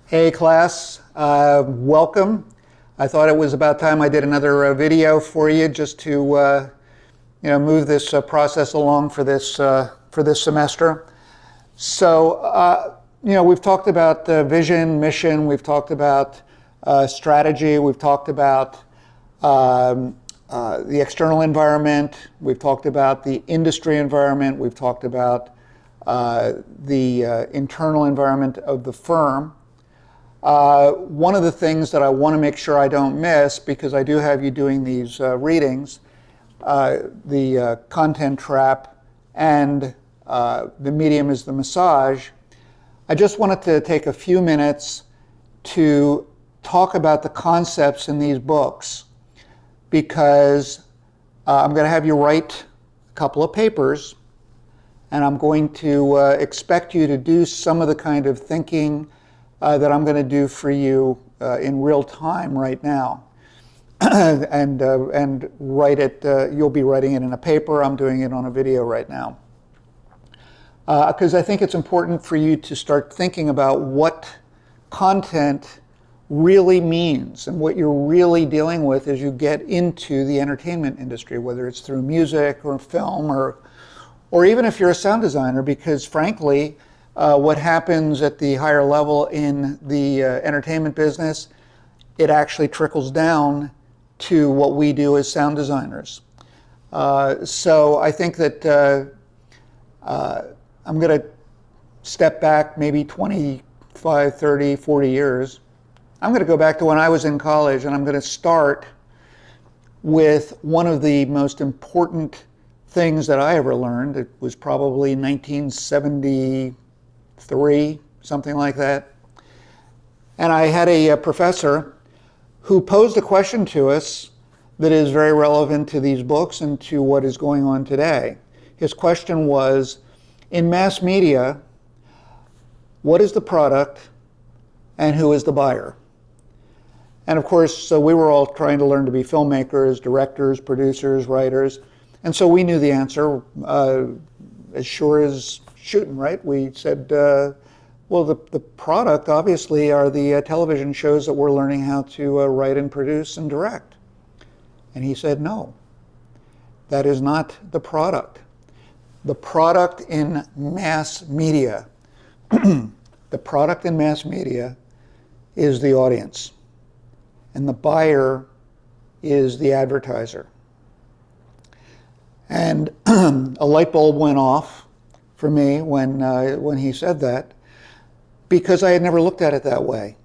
Hey class, welcome. I thought it was about time I did another video for you just to move this process along for this semester. So we've talked about vision, mission, we've talked about strategy, we've talked about the external environment, we've talked about the industry environment, we've talked about the internal environment of the firm. One of the things that I want to make sure I don't miss, because I do have you doing these readings, the content trap and the medium is the massage, I just wanted to take a few minutes to talk about the concepts in these books, because I'm going to have you write a couple of papers, and I'm going to expect you to do some of the kind of thinking that I'm going to do for you in real time right now. and write it, you'll be writing it in a paper, I'm doing it on a video right now. Because I think it's important for you to start thinking about what content really means and what you're really dealing with as you get into the entertainment industry, whether it's through music or film or even if you're a sound designer, because frankly, what happens at the higher level in the entertainment business, it actually trickles down to what we do as sound designers. So I think that I'm going to step back maybe 25, 30, 40 years. I'm going to go back to when I was in college, and I'm going to start with one of the most important things that I ever learned. It was probably 1973, something like that. And I had a professor who posed a question to us that is very relevant to these books and to what is going on today. His question was, in mass media, what is the product and who is the buyer? And of course, so we were all trying to learn to be filmmakers, directors, producers, writers. And so we knew the answer as sure as shooting, right? We said, well, the product obviously are the television shows that we're learning how to write and produce and direct. And he said, no, that is not the product. The product in mass media, the product in mass media is the audience, and the buyer is the advertiser. And a light bulb went off for me when he said that, because I had never looked at it that way.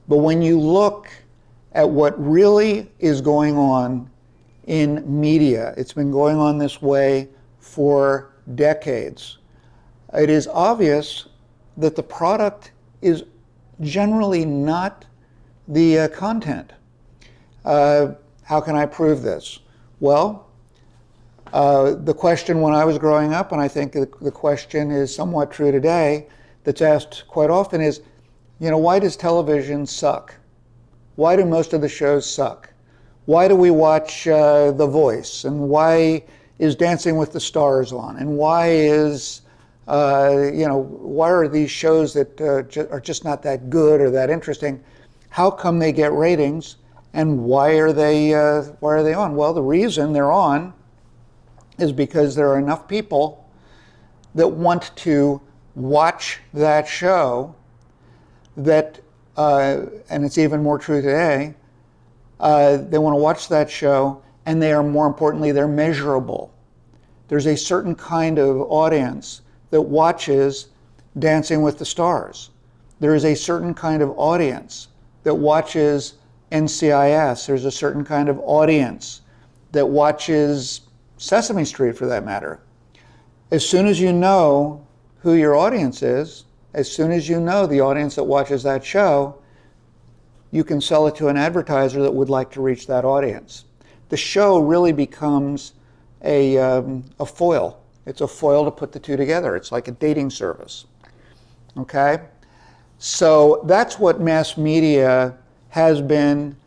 But when you look at what really is going on in media, it's been going on this way for decades. It is obvious that the product is generally not the content. How can I prove this? Well, the question when I was growing up, and I think the question is somewhat true today, that's asked quite often is, why does television suck? Why do most of the shows suck? Why do we watch The Voice? And why is Dancing with the Stars on? And why is, why are these shows that are just not that good or that interesting? How come they get ratings? And why are they on? Well, the reason they're on is because there are enough people that want to watch that show that, and it's even more true today, they want to watch that show, and they are, more importantly, they're measurable. There's a certain kind of audience that watches Dancing with the Stars. There is a certain kind of audience that watches NCIS. There's a certain kind of audience that watches Sesame Street, for that matter. As soon as you know who your audience is, as soon as you know the audience that watches that show, you can sell it to an advertiser that would like to reach that audience. The show really becomes a foil. It's a foil to put the two together. It's like a dating service. Okay? So that's what mass media has been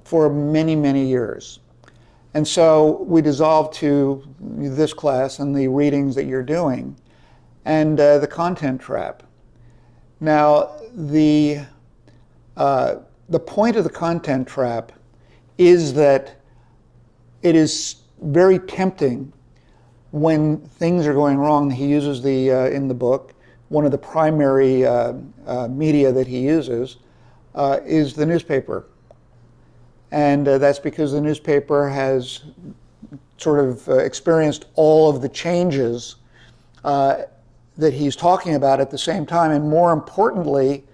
for many, many years. And so we dissolved to this class and the readings that you're doing and the content trap. Now, the The point of the content trap is that it is very tempting when things are going wrong. He uses in the book, one of the primary media that he uses is the newspaper. And that's because the newspaper has sort of experienced all of the changes that he's talking about at the same time. And more importantly,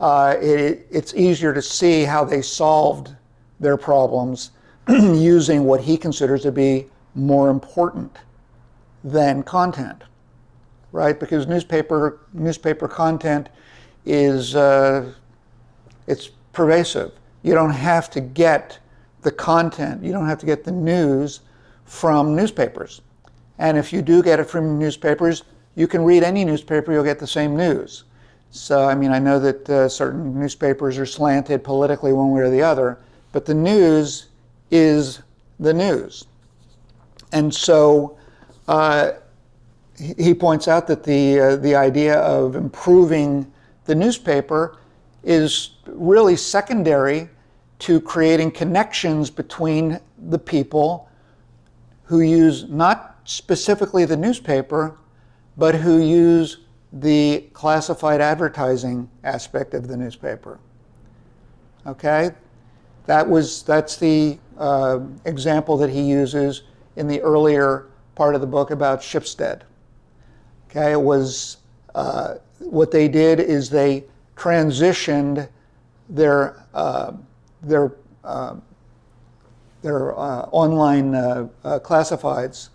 it's easier to see how they solved their problems using what he considers to be more important than content, right? Because newspaper content is it's pervasive. You don't have to get the content, you don't have to get the news from newspapers. And if you do get it from newspapers, you can read any newspaper, you'll get the same news. So, I mean, I know that certain newspapers are slanted politically one way or the other, but the news is the news. And so he points out that the idea of improving the newspaper is really secondary to creating connections between the people who use not specifically the newspaper, but who use the classified advertising aspect of the newspaper. Okay? That's the example that he uses in the earlier part of the book about Shipstead. Okay, it was what they did is they transitioned their online classifieds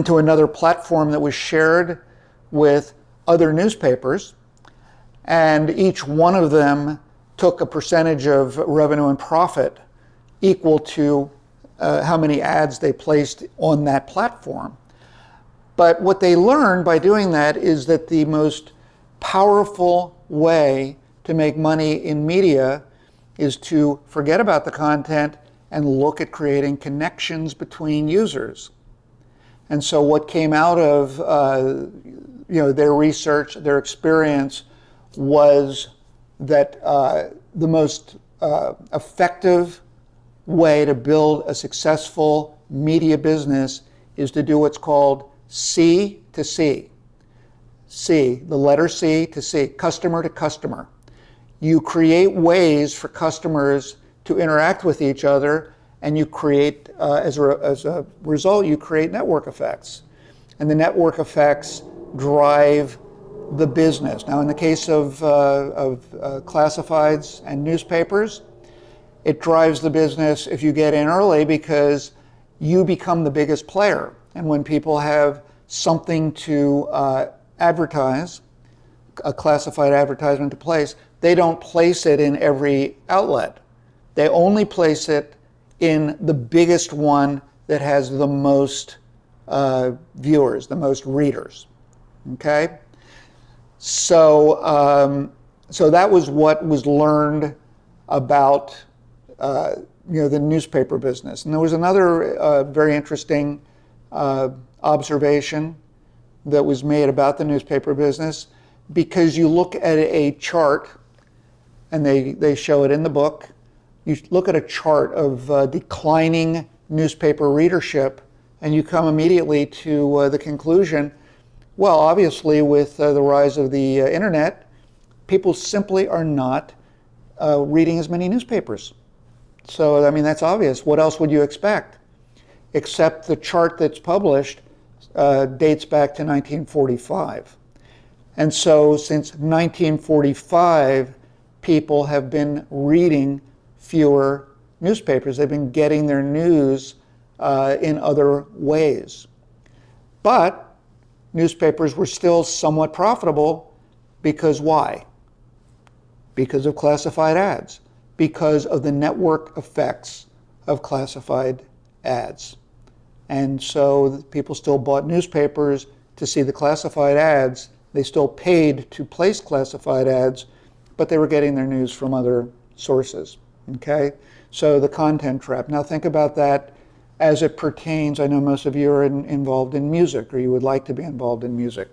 to another platform that was shared with other newspapers, and each one of them took a percentage of revenue and profit equal to how many ads they placed on that platform. But what they learned by doing that is that the most powerful way to make money in media is to forget about the content and look at creating connections between users. And so what came out of their research, their experience, was that the most effective way to build a successful media business is to do what's called C to C. C, the letter C to C, customer to customer. You create ways for customers to interact with each other, and you create, as a result, you create network effects. And the network effects drive the business. Now, in the case of classifieds and newspapers, it drives the business if you get in early because you become the biggest player. And when people have something to advertise, a classified advertisement to place, they don't place it in every outlet. They only place it in the biggest one that has the most viewers, the most readers. Okay? So, so that was what was learned about the newspaper business. And there was another very interesting observation that was made about the newspaper business, because you look at a chart, and they show it in the book. You look at a chart of declining newspaper readership, and you come immediately to the conclusion, well, obviously with the rise of the internet, people simply are not reading as many newspapers. So, I mean, that's obvious. What else would you expect? Except the chart that's published dates back to 1945. And so since 1945, people have been reading fewer newspapers. They've been getting their news in other ways. But newspapers were still somewhat profitable because why? Because of classified ads, because of the network effects of classified ads. And so people still bought newspapers to see the classified ads. They still paid to place classified ads, but they were getting their news from other sources. Okay? So the content trap. Now think about that as it pertains. I know most of you are involved in music, or you would like to be involved in music.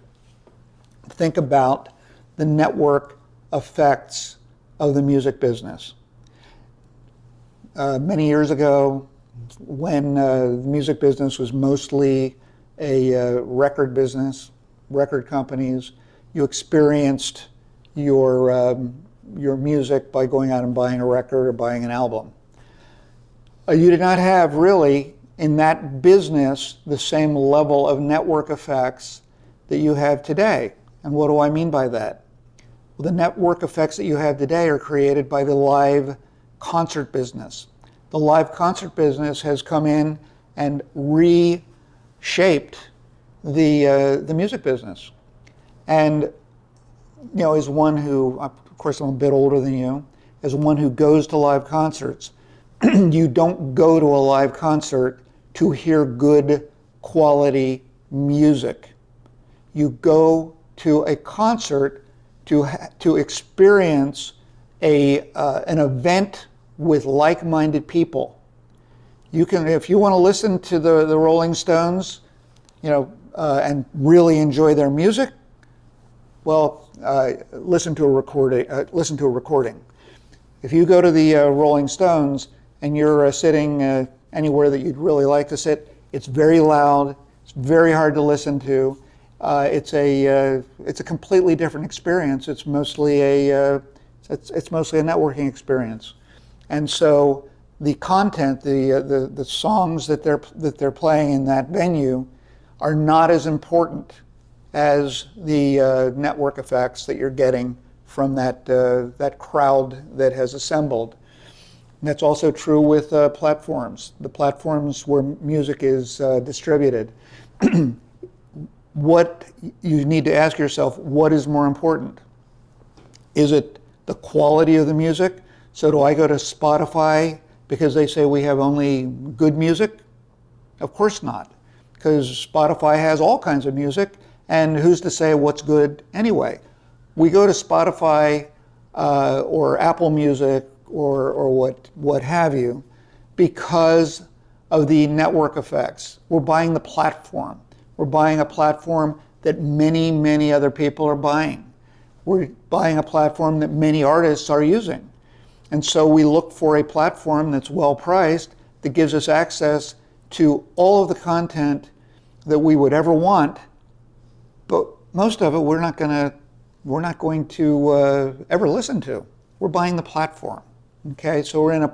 Think about the network effects of the music business. Many years ago, when the music business was mostly a record business, record companies, you experienced your music by going out and buying a record or buying an album. You did not have really in that business the same level of network effects that you have today. And what do I mean by that? Well, the network effects that you have today are created by the live concert business. The live concert business has come in and reshaped the music business. And as one who, of course I'm a bit older than you, as one who goes to live concerts, you don't go to a live concert to hear good quality music. You go to a concert to experience an event with like-minded people. You can, if you want to listen to the Rolling Stones, and really enjoy their music, well, listen to a recording. If you go to the Rolling Stones and you're sitting anywhere that you'd really like to sit, it's very loud. It's very hard to listen to. It's a completely different experience. It's mostly a networking experience, and so the content, the songs that they're playing in that venue, are not as important as the network effects that you're getting from that crowd that has assembled. And that's also true with platforms. The platforms where music is distributed. What you need to ask yourself, what is more important? Is it the quality of the music? So do I go to Spotify because they say we have only good music? Of course not, because Spotify has all kinds of music, and who's to say what's good anyway? We go to Spotify or Apple Music or what have you because of the network effects. We're buying the platform. We're buying a platform that many, many other people are buying. We're buying a platform that many artists are using. And so we look for a platform that's well priced, that gives us access to all of the content that we would ever want, but most of it we're not going to ever listen to. We're buying the platform. Okay, so we're in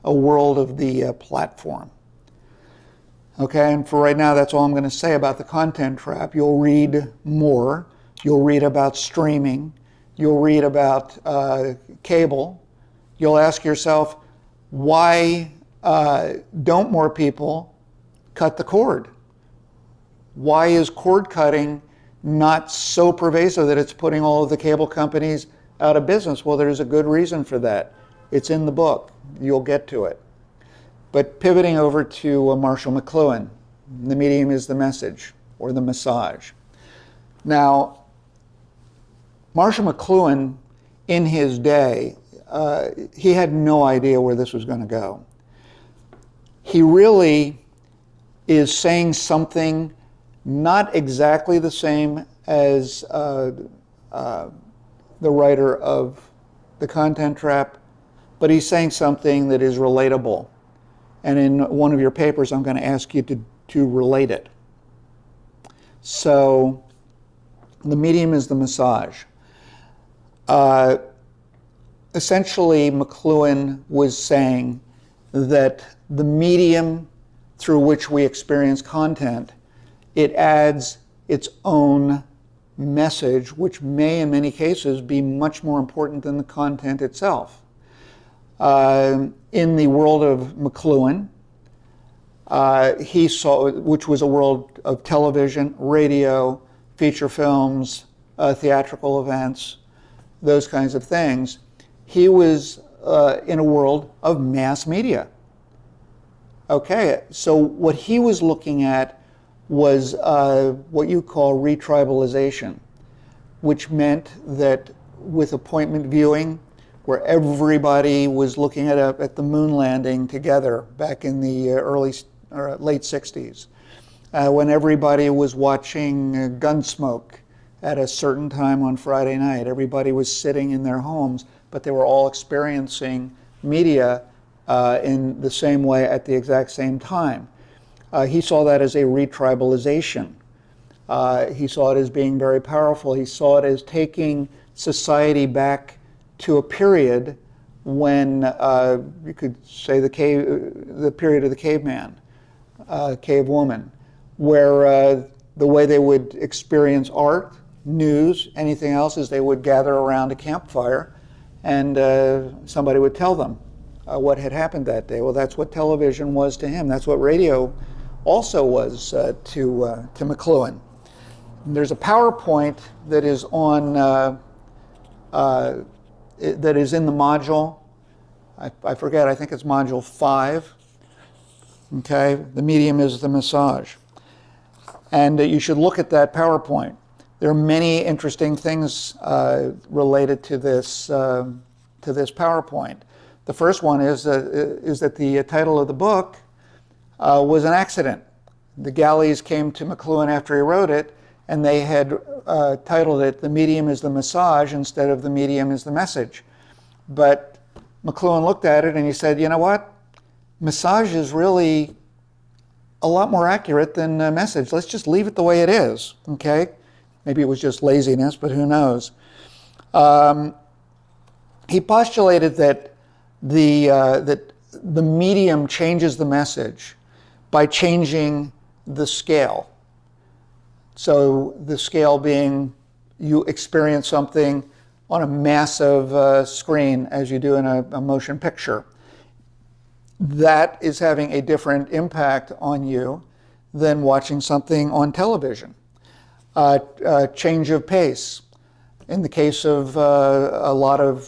a world of the platform. Okay, and for right now, that's all I'm going to say about the content trap. You'll read more. You'll read about streaming. You'll read about cable. You'll ask yourself, why don't more people cut the cord? Why is cord cutting not so pervasive that it's putting all of the cable companies out of business? Well, there's a good reason for that. It's in the book. You'll get to it. But pivoting over to Marshall McLuhan, the medium is the message, or the massage. Now, Marshall McLuhan, in his day, he had no idea where this was going to go. He really is saying something not exactly the same as the writer of The Content Trap, but he's saying something that is relatable. And in one of your papers, I'm going to ask you to relate it. So, the medium is the massage. Essentially, McLuhan was saying that the medium through which we experience content, it adds its own message, which may in many cases be much more important than the content itself. In the world of McLuhan, he saw, which was a world of television, radio, feature films, theatrical events, those kinds of things. He was in a world of mass media. Okay, so what he was looking at was what you call retribalization, which meant that with appointment viewing, where everybody was looking at the moon landing together back in the late 60s, when everybody was watching Gunsmoke at a certain time on Friday night. Everybody was sitting in their homes. but they were all experiencing media in the same way at the exact same time. He saw that as a retribalization. He saw it as being very powerful. He saw it as taking society back to a period when you could say the period of the caveman, cave woman, where the way they would experience art, news, anything else is they would gather around a campfire and somebody would tell them what had happened that day. Well, that's what television was to him. That's what radio also was to McLuhan. There's a PowerPoint that is on that is in the module. I forget. I think it's module 5. Okay, the medium is the massage, and you should look at that PowerPoint. There are many interesting things related to this PowerPoint. The first one is that the title of the book was an accident. The galleys came to McLuhan after he wrote it, and they had titled it "The Medium is the Massage" instead of "The Medium is the Message." But McLuhan looked at it and he said, you know what? Massage is really a lot more accurate than message. Let's just leave it the way it is, okay? Maybe it was just laziness, but who knows? He postulated that the medium changes the message by changing the scale. So the scale being you experience something on a massive screen as you do in a motion picture. That is having a different impact on you than watching something on television. Change of pace. In the case of a lot of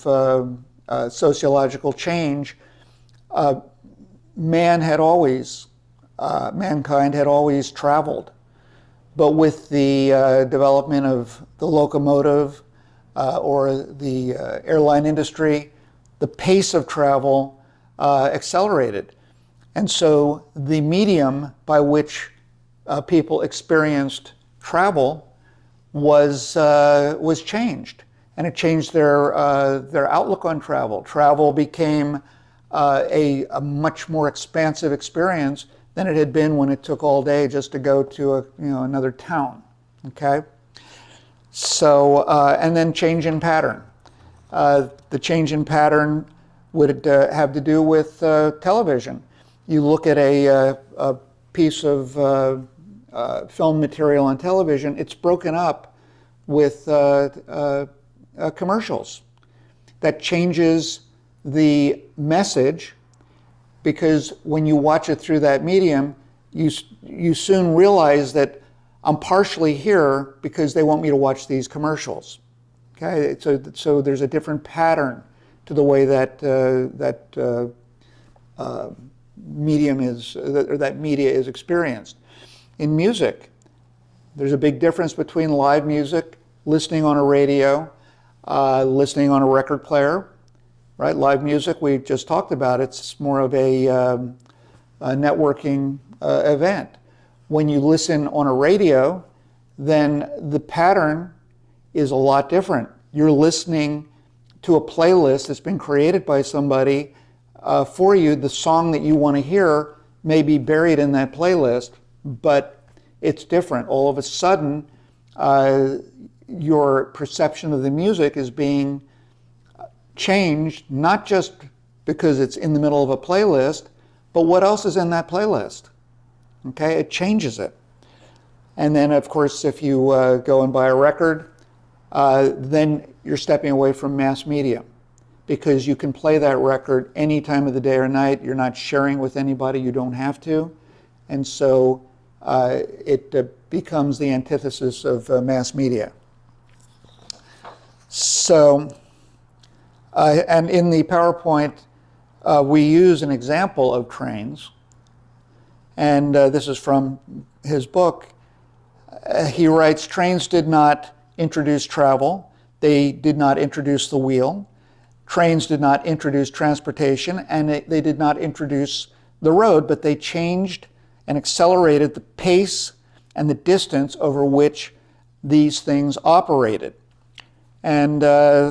sociological change, mankind had always traveled. But with the development of the locomotive or the airline industry, the pace of travel accelerated. And so the medium by which people experienced travel was changed. And it changed their outlook on travel. Travel became a much more expansive experience than it had been when it took all day just to go to another town. Okay, so and then change in pattern. The change in pattern would have to do with television. You look at a piece of film material on television; it's broken up with commercials. That changes the message. Because when you watch it through that medium, you soon realize that I'm partially here because they want me to watch these commercials. Okay, so there's a different pattern to the way that medium is, or that media is experienced. In music, there's a big difference between live music, listening on a radio, listening on a record player. Right, live music, we just talked about, it's more of a networking event. When you listen on a radio, then the pattern is a lot different. You're listening to a playlist that's been created by somebody for you. The song that you want to hear may be buried in that playlist, but it's different. All of a sudden, your perception of the music is being changed, not just because it's in the middle of a playlist, but what else is in that playlist. Okay, it changes it. And then, of course, if you go and buy a record, then you're stepping away from mass media because you can play that record any time of the day or night. You're not sharing with anybody. You don't have to. And so it becomes the antithesis of mass media. So, and in the PowerPoint, we use an example of trains. And this is from his book. He writes, trains did not introduce travel. They did not introduce the wheel. Trains did not introduce transportation, and they did not introduce the road, but they changed and accelerated the pace and the distance over which these things operated. and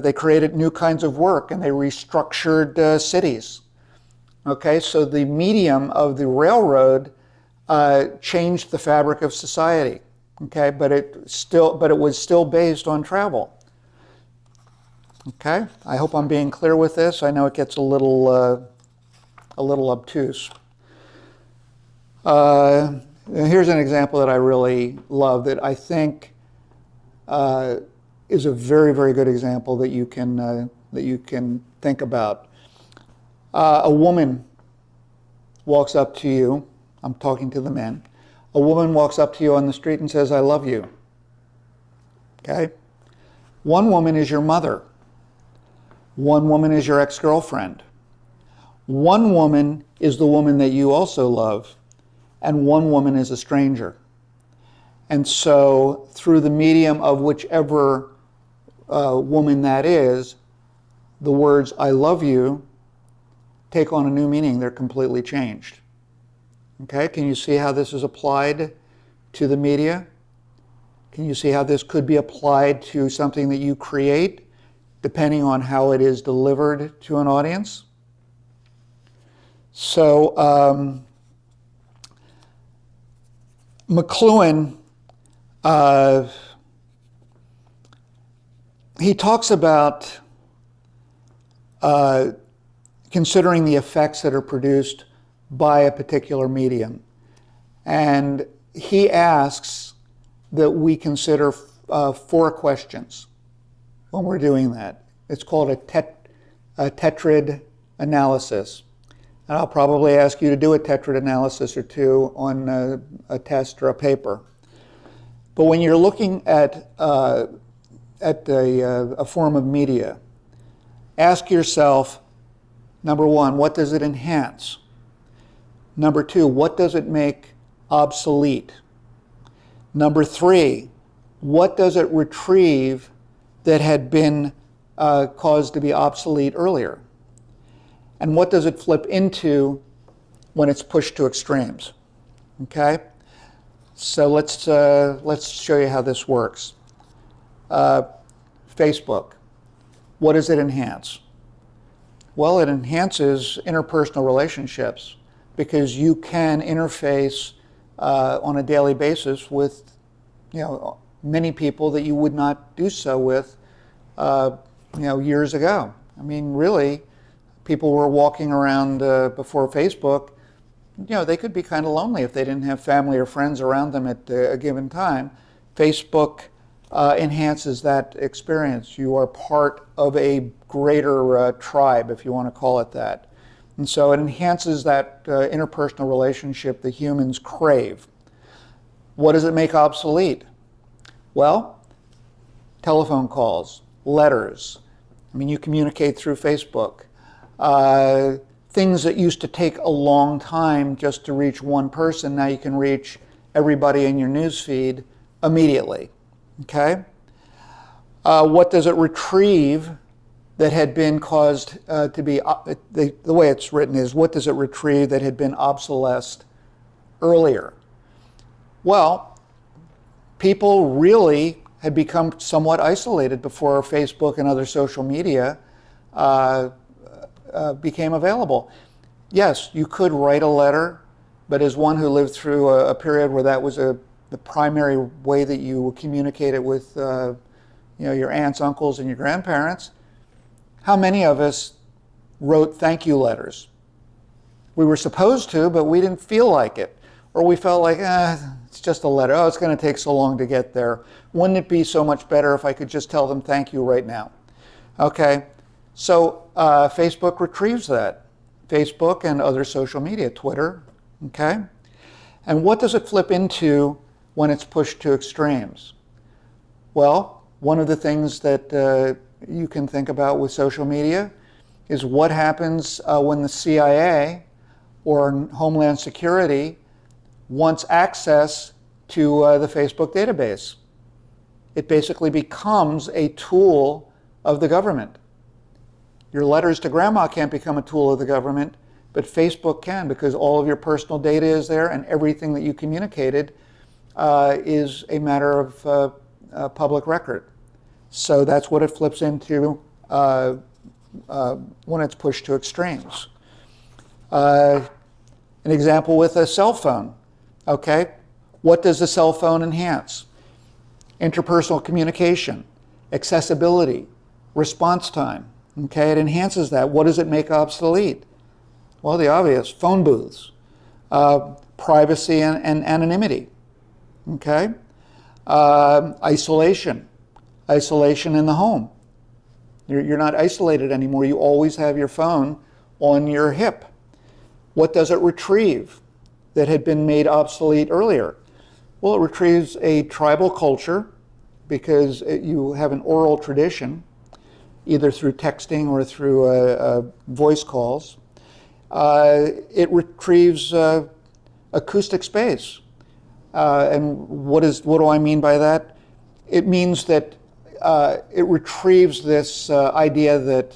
they created new kinds of work, and they restructured cities. Okay, so the medium of the railroad changed the fabric of society. Okay, but it was still based on travel. Okay, I hope I'm being clear with this. I know it gets a little obtuse. Here's an example that I really love that I think is a very, very good example that you can think about. A woman walks up to you. I'm talking to the men. A woman walks up to you on the street and says, "I love you." Okay? One woman is your mother. One woman is your ex-girlfriend. One woman is the woman that you also love, and one woman is a stranger. And so through the medium of whichever woman that is, the words "I love you" take on a new meaning. They're completely changed. Okay, can you see how this is applied to the media? Can you see how this could be applied to something that you create, depending on how it is delivered to an audience? So McLuhan, he talks about considering the effects that are produced by a particular medium. And he asks that we consider 4 questions when we're doing that. It's called a tetrad analysis. And I'll probably ask you to do a tetrad analysis or 2 on a test or a paper. But when you're looking at a form of media, ask yourself, number 1, what does it enhance? Number 2, what does it make obsolete? Number 3, what does it retrieve that had been caused to be obsolete earlier? And what does it flip into when it's pushed to extremes? Okay, so let's show you how this works. Facebook, what does it enhance? Well, it enhances interpersonal relationships because you can interface on a daily basis with, many people that you would not do so with, years ago. I mean, really, people were walking around before Facebook. They could be kind of lonely if they didn't have family or friends around them at a given time. Facebook enhances that experience. You are part of a greater tribe, if you want to call it that. And so it enhances that interpersonal relationship that humans crave. What does it make obsolete? Well, telephone calls, letters. I mean, you communicate through Facebook. Things that used to take a long time just to reach one person, now you can reach everybody in your newsfeed immediately. Okay? What does it retrieve that had been caused to be, the way it's written is, what does it retrieve that had been obsolesced earlier? Well, people really had become somewhat isolated before Facebook and other social media became available. Yes, you could write a letter, but as one who lived through a period where that was the primary way that you communicated with your aunts, uncles, and your grandparents, how many of us wrote thank you letters? We were supposed to, but we didn't feel like it. Or we felt like, it's just a letter. Oh, it's going to take so long to get there. Wouldn't it be so much better if I could just tell them thank you right now? Okay, so Facebook retrieves that. Facebook and other social media, Twitter, okay? And what does it flip into when it's pushed to extremes? Well, one of the things that you can think about with social media is what happens when the CIA or Homeland Security wants access to the Facebook database. It basically becomes a tool of the government. Your letters to grandma can't become a tool of the government, but Facebook can, because all of your personal data is there and everything that you communicated is a matter of public record. So that's what it flips into when it's pushed to extremes. An example with a cell phone. Okay, what does a cell phone enhance? Interpersonal communication, accessibility, response time. Okay, it enhances that. What does it make obsolete? Well, the obvious: phone booths, privacy and anonymity. Okay, isolation in the home. You're not isolated anymore. You always have your phone on your hip. What does it retrieve that had been made obsolete earlier? Well, it retrieves a tribal culture because you have an oral tradition, either through texting or through voice calls. It retrieves acoustic space. And what do I mean by that? It means that it retrieves this idea that,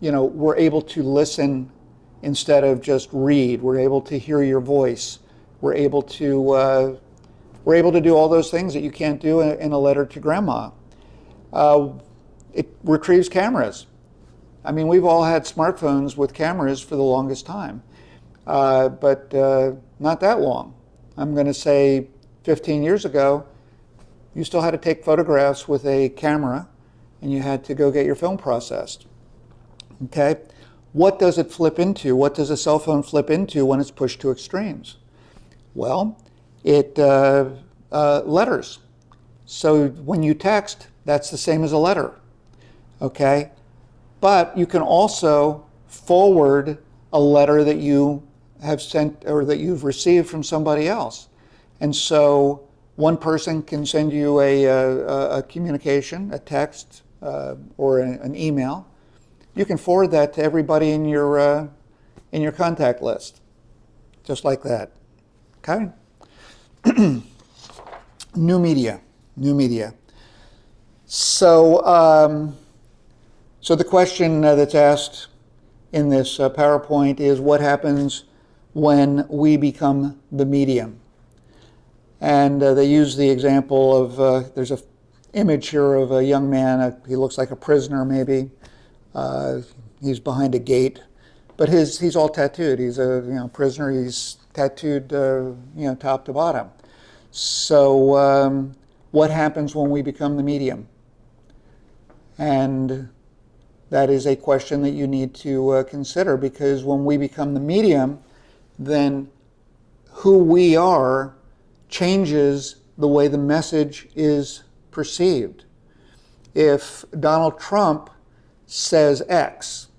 we're able to listen instead of just read. We're able to hear your voice. We're able to do all those things that you can't do in a letter to grandma. It retrieves cameras. I mean, we've all had smartphones with cameras for the longest time, but not that long. I'm going to say 15 years ago, you still had to take photographs with a camera, and you had to go get your film processed. Okay? What does it flip into? What does a cell phone flip into when it's pushed to extremes? Well, letters. So when you text, that's the same as a letter. Okay? But you can also forward a letter that you have sent or that you've received from somebody else. And so one person can send you a communication, a text, or an email. You can forward that to everybody in your contact list, just like that. Okay. New media. So, so the question that's asked in this PowerPoint is, what happens when we become the medium? And they use the example of, there's an image here of a young man, he looks like a prisoner maybe. He's behind a gate, but he's all tattooed. He's a prisoner, he's tattooed top to bottom. So what happens when we become the medium? And that is a question that you need to consider, because when we become the medium, then who we are changes the way the message is perceived. If Donald Trump says X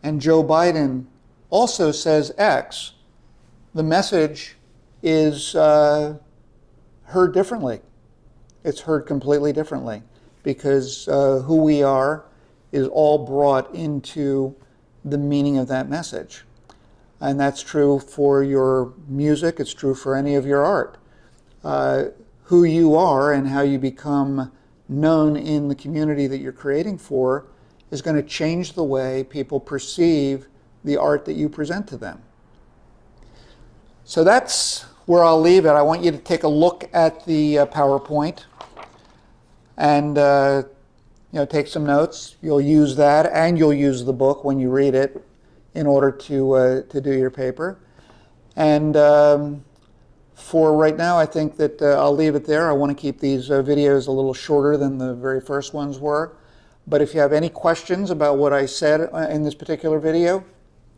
and Joe Biden also says X, the message is heard differently. It's heard completely differently, because who we are is all brought into the meaning of that message. And that's true for your music, it's true for any of your art. Who you are and how you become known in the community that you're creating for is going to change the way people perceive the art that you present to them. So that's where I'll leave it. I want you to take a look at the PowerPoint and take some notes. You'll use that, and you'll use the book when you read it in order to do your paper. And for right now, I think that I'll leave it there. I want to keep these videos a little shorter than the very first ones were. But if you have any questions about what I said in this particular video,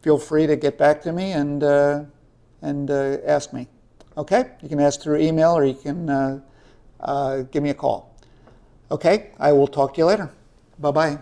feel free to get back to me and ask me. Okay? You can ask through email, or you can give me a call. Okay? I will talk to you later. Bye-bye.